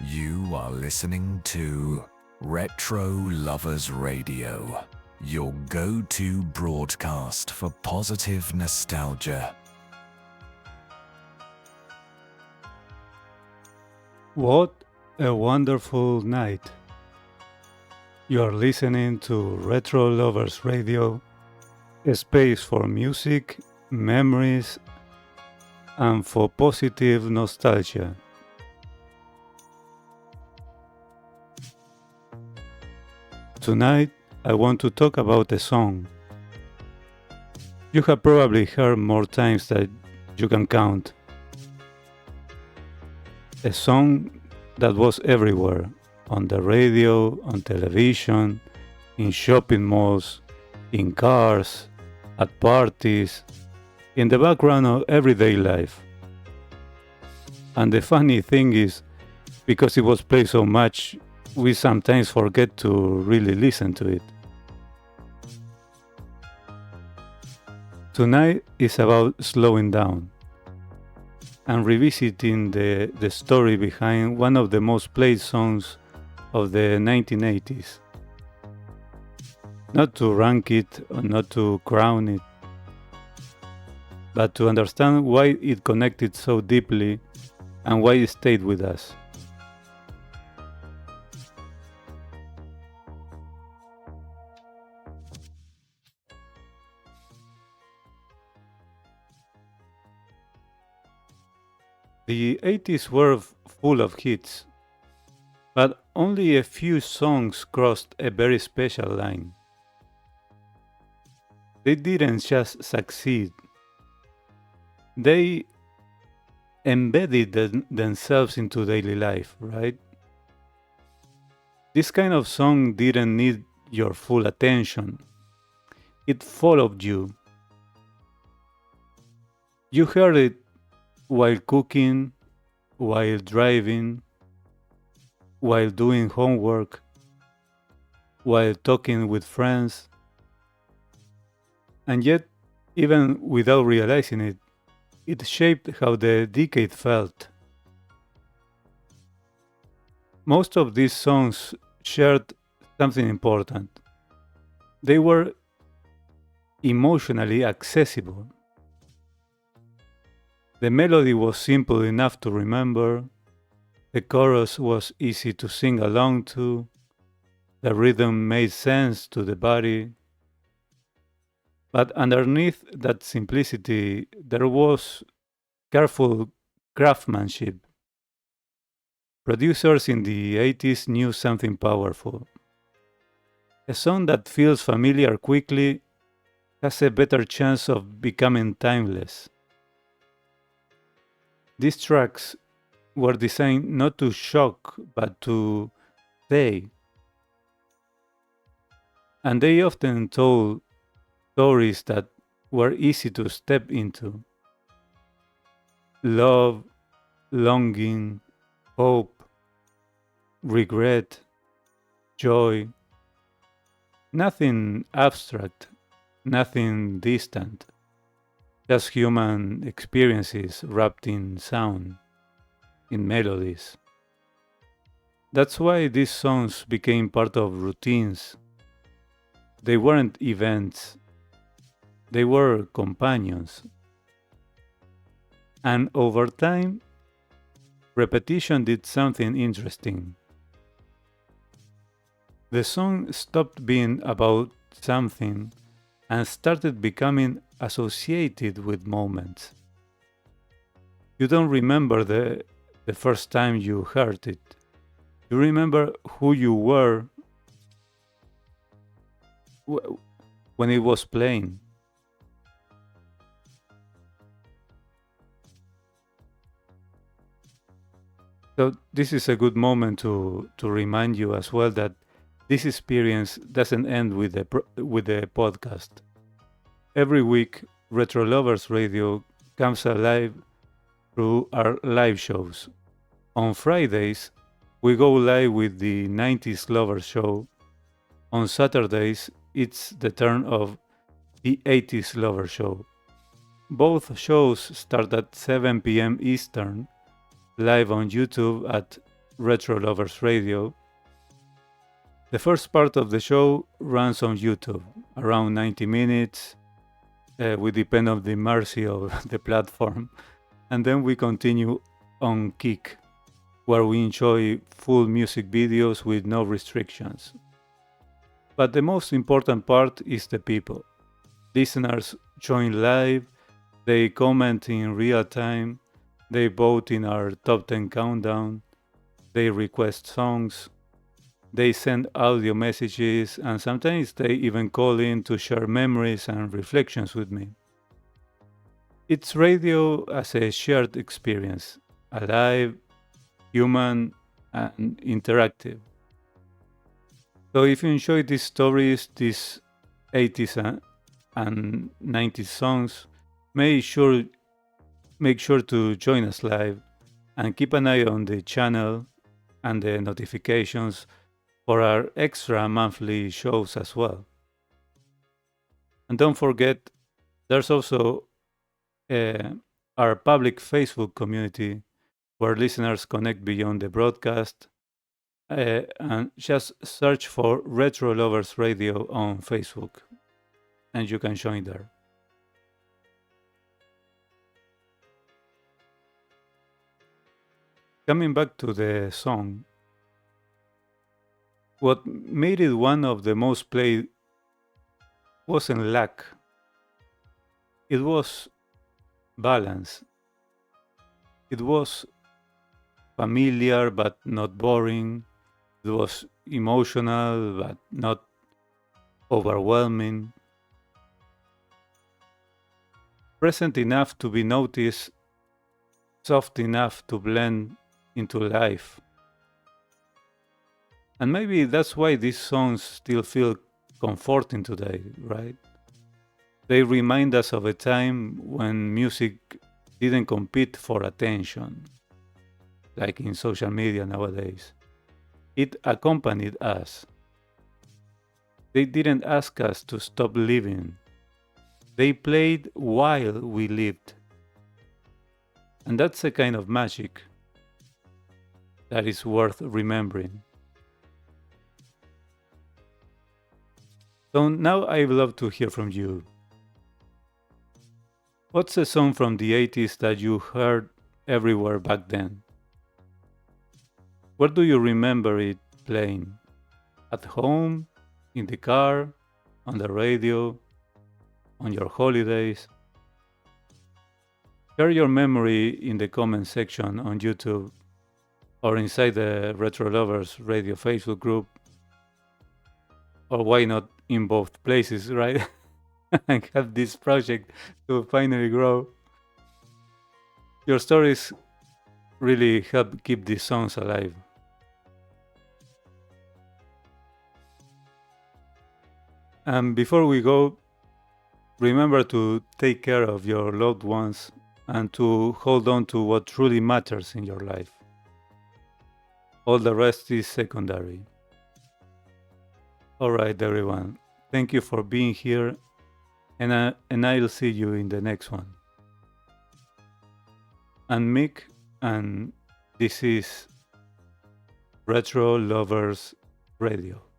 You are listening to RetroLovers Radio, your go-to broadcast for positive nostalgia. What a wonderful night. You are listening to RetroLovers Radio, a space for music, memories, and for positive nostalgia. Tonight, I want to talk about a song. You have probably heard more times than you can count. A song that was everywhere, on the radio, on television, in shopping malls, in cars, at parties, in the background of everyday life. And the funny thing is, because it was played so much, we sometimes forget to really listen to it. Tonight is about slowing down and revisiting the story behind one of the most played songs of the 1980s. Not to rank it or not to crown it, but to understand why it connected so deeply and why it stayed with us. The 80s were full of hits, but only a few songs crossed a very special line. They didn't just succeed, they embedded themselves into daily life, right? This kind of song didn't need your full attention, it followed you. You heard it while cooking, while driving, while doing homework, while talking with friends. And yet, even without realizing it, it shaped how the decade felt. Most of these songs shared something important. They were emotionally accessible. The melody was simple enough to remember, the chorus was easy to sing along to, the rhythm made sense to the body. But underneath that simplicity, there was careful craftsmanship. Producers in the 80s knew something powerful. A song that feels familiar quickly has a better chance of becoming timeless. These tracks were designed not to shock, but to stay. And they often told stories that were easy to step into. Love, longing, hope, regret, joy. Nothing abstract, nothing distant. Just human experiences wrapped in sound, in melodies. That's why these songs became part of routines. They weren't events, they were companions. And over time, repetition did something interesting. The song stopped being about something and started becoming associated with moments. You don't remember the first time you heard it. You remember who you were when it was playing. So this is a good moment to remind you as well that this experience doesn't end with the podcast. Every week, Retro Lovers Radio comes alive through our live shows. On Fridays, we go live with the 90s Lovers Show. On Saturdays, it's the turn of the 80s Lovers Show. Both shows start at 7 p.m. Eastern, live on YouTube at RetroLovers Radio. The first part of the show runs on YouTube, around 90 minutes. We depend on the mercy of the platform. And then we continue on Kick, where we enjoy full music videos with no restrictions. But the most important part is the people. Listeners join live, they comment in real time, they vote in our top 10 countdown, they request songs, they send audio messages, and sometimes they even call in to share memories and reflections with me. It's radio as a shared experience, alive, human, and interactive. So if you enjoy these stories, these 80s and 90s songs, make sure to join us live and keep an eye on the channel and the notifications for our extra monthly shows as well. And don't forget, there's also our public Facebook community where listeners connect beyond the broadcast, and just search for RetroLovers Radio on Facebook and you can join there. Coming back to the song, what made it one of the most played wasn't luck. It was balance. It was familiar but not boring. It was emotional but not overwhelming. Present enough to be noticed, soft enough to blend into life. And maybe that's why these songs still feel comforting today, right? They remind us of a time when music didn't compete for attention, like in social media nowadays. It accompanied us. They didn't ask us to stop living. They played while we lived. And that's a kind of magic that is worth remembering. So now I would love to hear from you. What's a song from the 80s that you heard everywhere back then? Where do you remember it playing? At home? In the car? On the radio? On your holidays? Share your memory in the comment section on YouTube or inside the RetroLovers Radio Facebook group, or why not in both places, right? And have this project to finally grow. Your stories really help keep these songs alive. And before we go, remember to take care of your loved ones and to hold on to what truly matters in your life. All the rest is secondary. All right, everyone. Thank you for being here, and I'll see you in the next one. I'm Mick, and this is RetroLovers Radio.